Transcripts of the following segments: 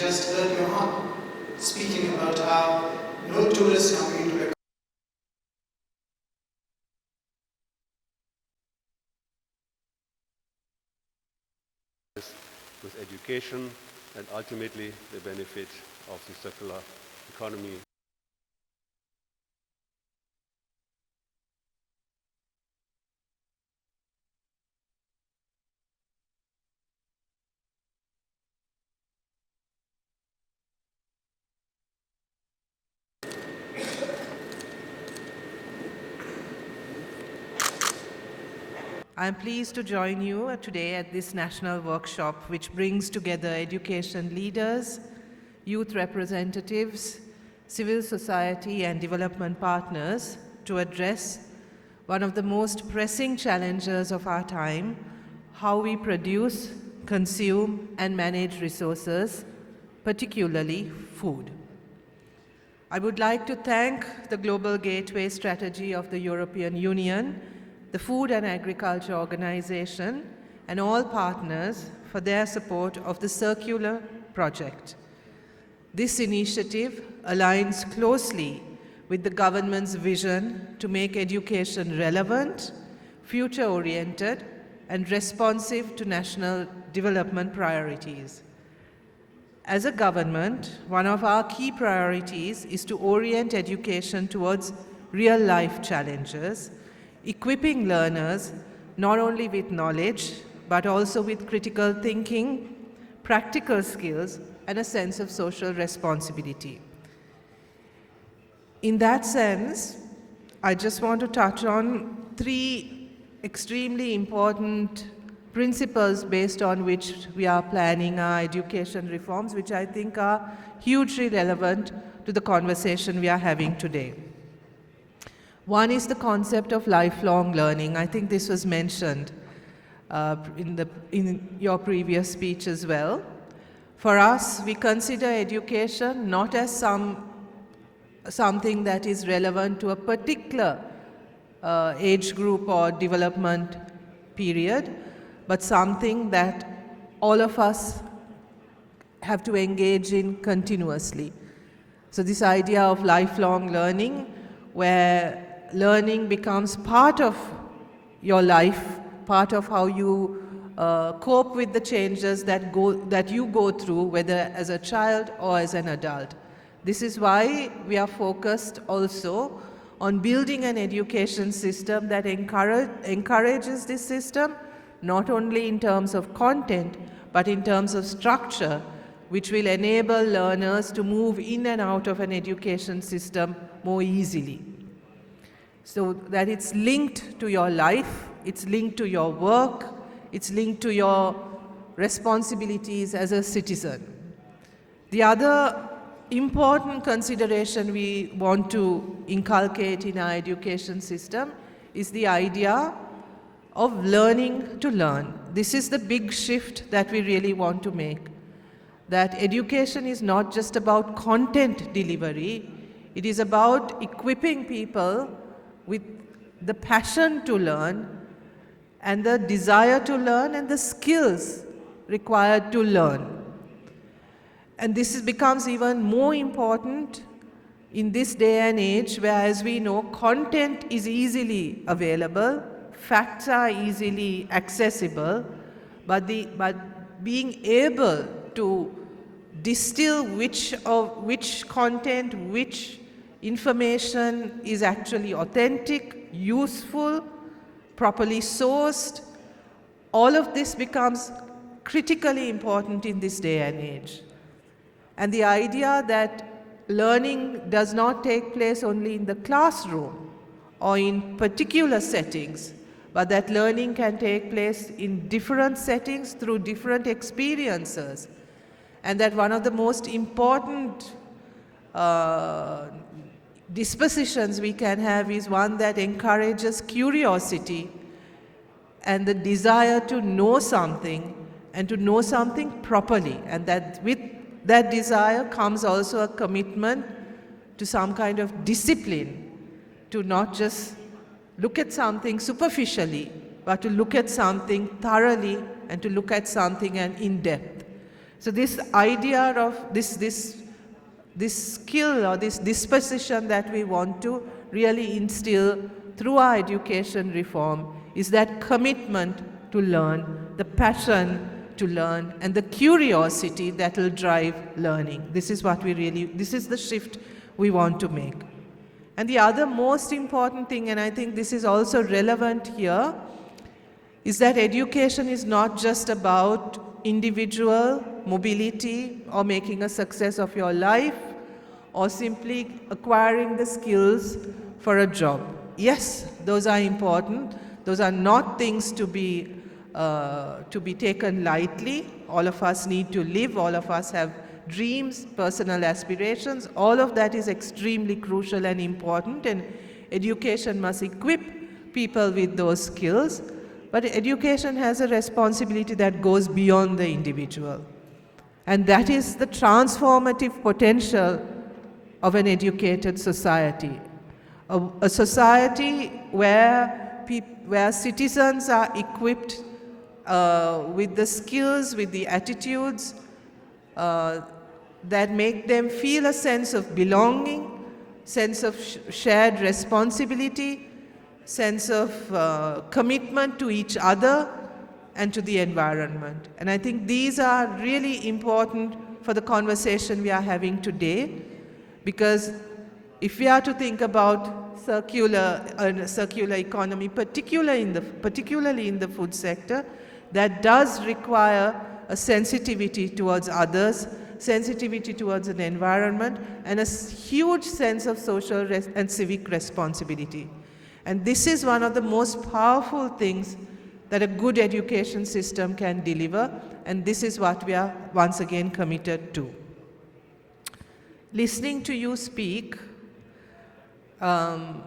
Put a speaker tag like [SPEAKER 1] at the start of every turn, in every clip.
[SPEAKER 1] just heard your aunt speaking about how no tourists coming into a
[SPEAKER 2] with education and ultimately the benefit of the circular economy.
[SPEAKER 3] I am pleased to join you today at this national workshop, which brings together education leaders, youth representatives, civil society and development partners to address one of the most pressing challenges of our time: how we produce, consume and manage resources, particularly food. I would like to thank the Global Gateway Strategy of the European Union, the Food and Agriculture Organization, and all partners for their support of the Circular Project. This initiative aligns closely with the government's vision to make education relevant, future-oriented, and responsive to national development priorities. As a government, one of our key priorities is to orient education towards real-life challenges, equipping learners not only with knowledge, but also with critical thinking, practical skills, and a sense of social responsibility. In that sense, I just want to touch on three extremely important principles based on which we are planning our education reforms, which I think are hugely relevant to the conversation we are having today. One is the concept of lifelong learning. I think this was mentioned in your previous speech as well. For us, we consider education not as something that is relevant to a particular age group or development period, but something that all of us have to engage in continuously. So this idea of lifelong learning, where learning becomes part of your life, part of how you cope with the changes that you go through, whether as a child or as an adult. This is why we are focused also on building an education system that encourages this system, not only in terms of content, but in terms of structure, which will enable learners to move in and out of an education system more easily. So that it's linked to your life, it's linked to your work, it's linked to your responsibilities as a citizen. The other important consideration we want to inculcate in our education system is the idea of learning to learn. This is the big shift that we really want to make. That education is not just about content delivery, it is about equipping people with the passion to learn and the desire to learn and the skills required to learn. And this becomes even more important in this day and age where, as we know, content is easily available, facts are easily accessible, but being able to distill which content, which information is actually authentic, useful, properly sourced, all of this becomes critically important in this day and age. And the idea that learning does not take place only in the classroom or in particular settings, but that learning can take place in different settings through different experiences. And that one of the most important dispositions we can have is one that encourages curiosity and the desire to know something and to know something properly. And that with that desire comes also a commitment to some kind of discipline, to not just look at something superficially, but to look at something thoroughly and to look at something in depth. So this idea of this skill or this disposition that we want to really instill through our education reform is that commitment to learn, the passion to learn, and the curiosity that will drive learning. This is this is the shift we want to make. And the other most important thing, and I think this is also relevant here, is that education is not just about individual mobility or making a success of your life or simply acquiring the skills for a job. Yes, those are important. Those are not things to be taken lightly. All of us need to live. All of us have dreams, personal aspirations. All of that is extremely crucial and important, and education must equip people with those skills. But education has a responsibility that goes beyond the individual. And that is the transformative potential of an educated society. A society where citizens are equipped with the skills, with the attitudes that make them feel a sense of belonging, sense of shared responsibility, sense of commitment to each other and to the environment. And I think these are really important for the conversation we are having today, because if we are to think about circular economy, particularly in the food sector, that does require a sensitivity towards others, sensitivity towards an environment, and a huge sense of social and civic responsibility. And this is one of the most powerful things that a good education system can deliver, and this is what we are once again committed to. Listening to you speak, I'm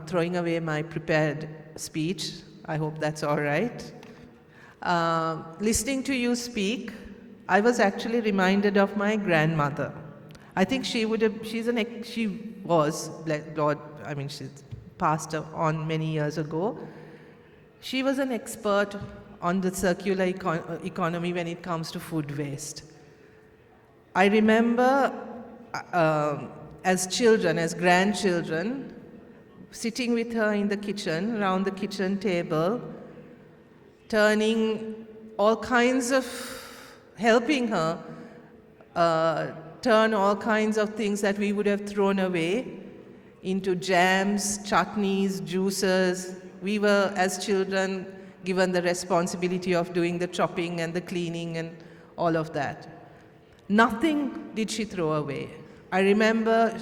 [SPEAKER 3] throwing away my prepared speech. I hope that's all right. Listening to you speak, I was actually reminded of my grandmother. I think she passed on many years ago. She was an expert on the circular economy when it comes to food waste. I remember as children, as grandchildren, sitting with her in the kitchen, around the kitchen table, helping her turn all kinds of things that we would have thrown away into jams, chutneys, juices. We were, as children, given the responsibility of doing the chopping and the cleaning and all of that. Nothing did she throw away. I remember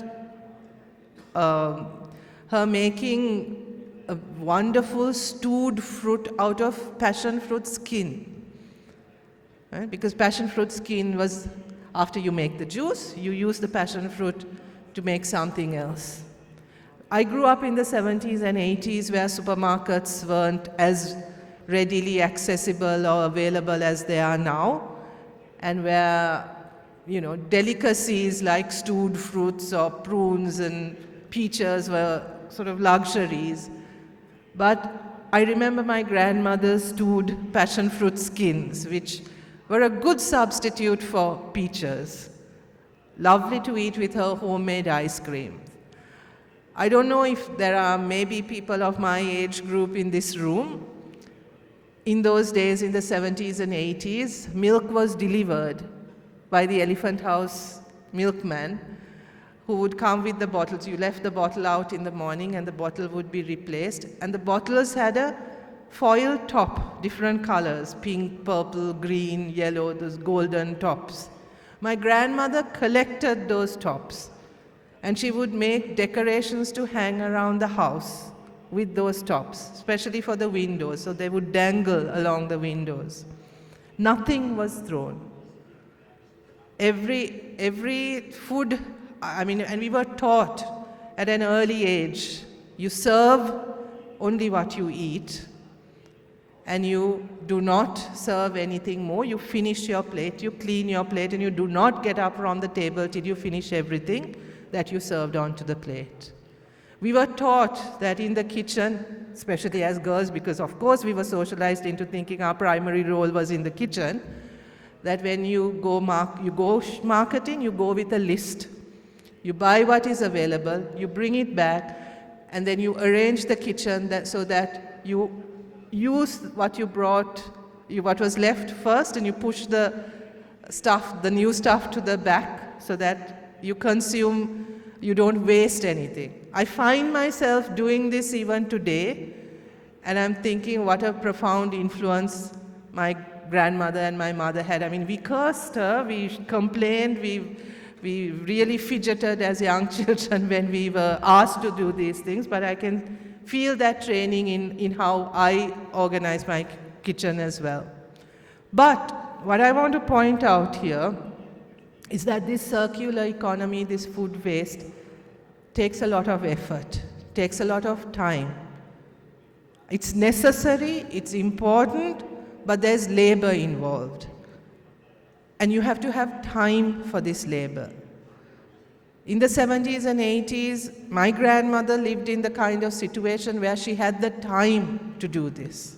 [SPEAKER 3] her making a wonderful stewed fruit out of passion fruit skin. Right? Because passion fruit skin was, after you make the juice, you use the passion fruit to make something else. I grew up in the 70s and 80s where supermarkets weren't as readily accessible or available as they are now, and where delicacies like stewed fruits or prunes and peaches were sort of luxuries. But I remember my grandmother's stewed passion fruit skins, which were a good substitute for peaches. Lovely to eat with her homemade ice cream. I don't know if there are maybe people of my age group in this room. In those days, in the 70s and 80s, milk was delivered by the Elephant House milkman, who would come with the bottles. You left the bottle out in the morning and the bottle would be replaced. And the bottles had a foil top, different colors, pink, purple, green, yellow, those golden tops. My grandmother collected those tops, and she would make decorations to hang around the house with those tops, especially for the windows, so they would dangle along the windows. Nothing was thrown. Every food, and we were taught at an early age, you serve only what you eat, and you do not serve anything more. You finish your plate, you clean your plate, and you do not get up from the table till you finish everything that you served onto the plate. We were taught that in the kitchen, especially as girls, because of course we were socialized into thinking our primary role was in the kitchen, that when you go marketing, you go with a list. You buy what is available, you bring it back, and then you arrange the kitchen so that you use what you brought, what was left first, and you push the new stuff to the back so that you consume, you don't waste anything. I find myself doing this even today, and I'm thinking what a profound influence my grandmother and my mother had. I mean, we cursed her, we complained, we really fidgeted as young children when we were asked to do these things, but I can feel that training in how I organize my kitchen as well. But what I want to point out here is that this circular economy, this food waste, takes a lot of effort, takes a lot of time. It's necessary, it's important, but there's labor involved. And you have to have time for this labor. In the 70s and 80s, my grandmother lived in the kind of situation where she had the time to do this,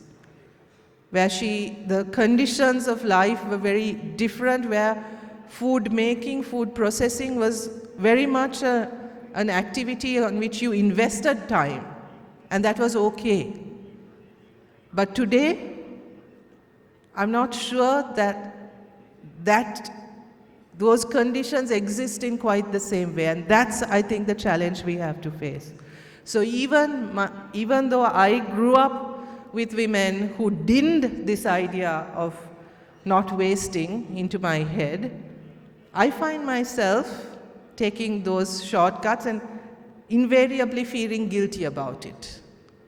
[SPEAKER 3] where the conditions of life were very different, where food making, food processing was very much an activity on which you invested time, and that was okay. But today, I'm not sure that those conditions exist in quite the same way, and that's, I think, the challenge we have to face. So even though I grew up with women who dinned this idea of not wasting into my head, I find myself taking those shortcuts and invariably feeling guilty about it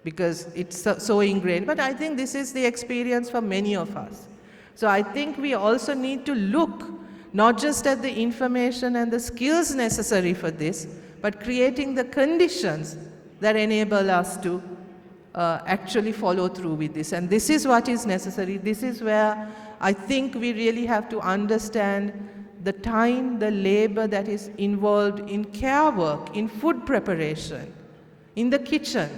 [SPEAKER 3] because it's so ingrained. But I think this is the experience for many of us. So I think we also need to look not just at the information and the skills necessary for this, but creating the conditions that enable us to actually follow through with this. And this is what is necessary. This is where I think we really have to understand the time, the labor that is involved in care work, in food preparation, in the kitchen,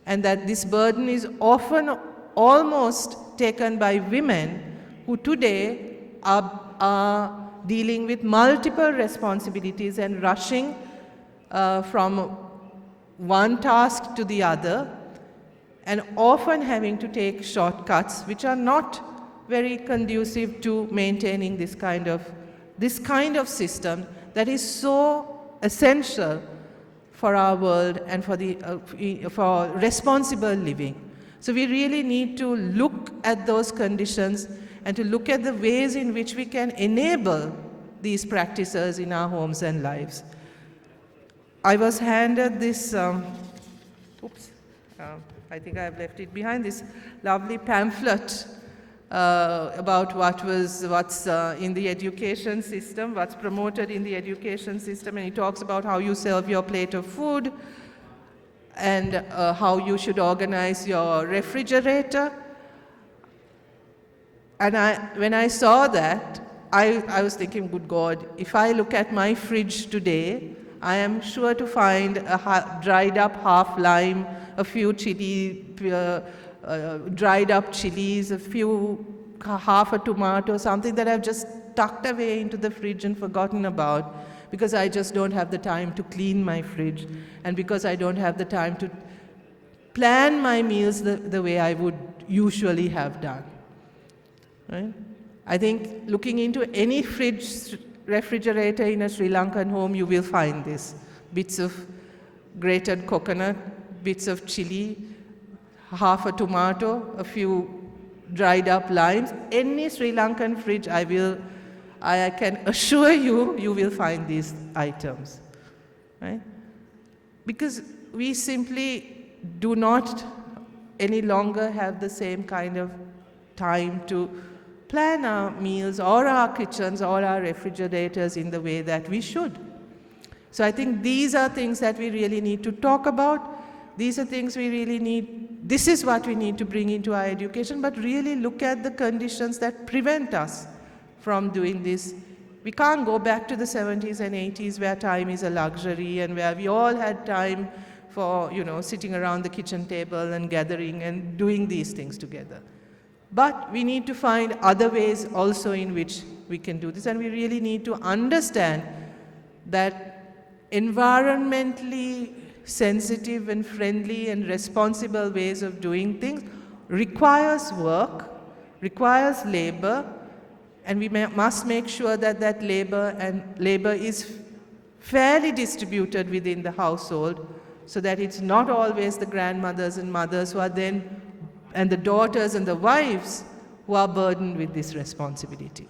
[SPEAKER 3] and that this burden is often almost taken by women who today are dealing with multiple responsibilities and rushing from one task to the other, and often having to take shortcuts which are not very conducive to maintaining this kind of system that is so essential for our world and for responsible living. So we really need to look at those conditions and to look at the ways in which we can enable these practices in our homes and lives. I was handed this, I think I've left it behind, this lovely pamphlet about what's in the education system, what's promoted in the education system, and it talks about how you serve your plate of food and how you should organize your refrigerator. And when I saw that, I was thinking, good God, if I look at my fridge today, I am sure to find a dried up half lime, a few dried up chilies, half a tomato, something that I've just tucked away into the fridge and forgotten about because I just don't have the time to clean my fridge and because I don't have the time to plan my meals the way I would usually have done. Right? I think looking into any refrigerator in a Sri Lankan home, you will find this. Bits of grated coconut, bits of chili, half a tomato, a few dried up limes. Any Sri Lankan fridge, I can assure you, you will find these items. Right? Because we simply do not any longer have the same kind of time to plan our meals or our kitchens or our refrigerators in the way that we should. So I think these are things that we really need to talk about. These are things we really need. This is what we need to bring into our education, but really look at the conditions that prevent us from doing this. We can't go back to the 70s and 80s where time is a luxury and where we all had time for, sitting around the kitchen table and gathering and doing these things together. But we need to find other ways also in which we can do this, and we really need to understand that environmentally sensitive and friendly and responsible ways of doing things requires work, requires labor, and we must make sure that that labor is fairly distributed within the household, so that it's not always the grandmothers and mothers who are then, and the daughters and the wives who are burdened with this responsibility.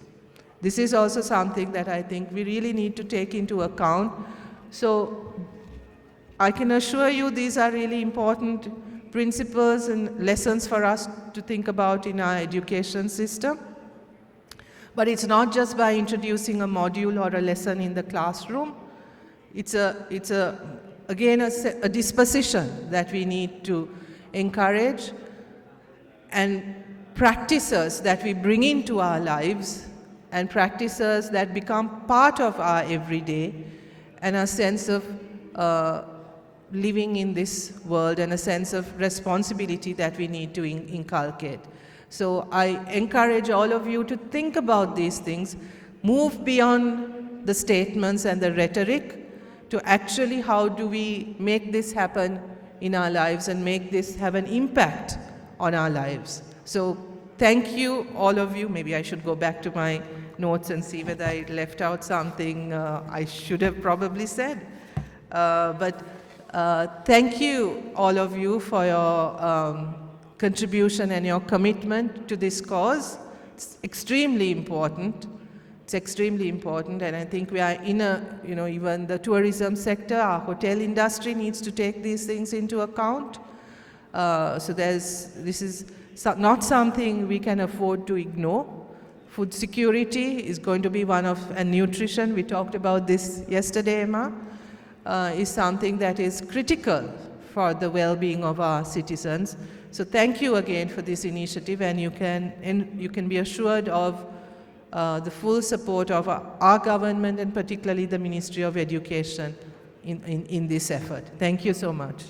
[SPEAKER 3] This is also something that I think we really need to take into account. So I can assure you these are really important principles and lessons for us to think about in our education system. But it's not just by introducing a module or a lesson in the classroom. It's again a disposition that we need to encourage, and practices that we bring into our lives, and practices that become part of our everyday, and a sense of living in this world, and a sense of responsibility that we need to inculcate. So I encourage all of you to think about these things, move beyond the statements and the rhetoric to actually how do we make this happen in our lives and make this have an impact on our lives. So thank you, all of you. Maybe I should go back to my notes and see whether I left out something I should have probably said. But thank you, all of you, for your contribution and your commitment to this cause. It's extremely important. It's extremely important, and I think we are in a, even the tourism sector, our hotel industry needs to take these things into account. So this is not something we can afford to ignore. Food security is going to be one of, and nutrition, we talked about this yesterday, Emma, is something that is critical for the well-being of our citizens. So thank you again for this initiative, and you can be assured of the full support of our government, and particularly the Ministry of Education in this effort. Thank you so much.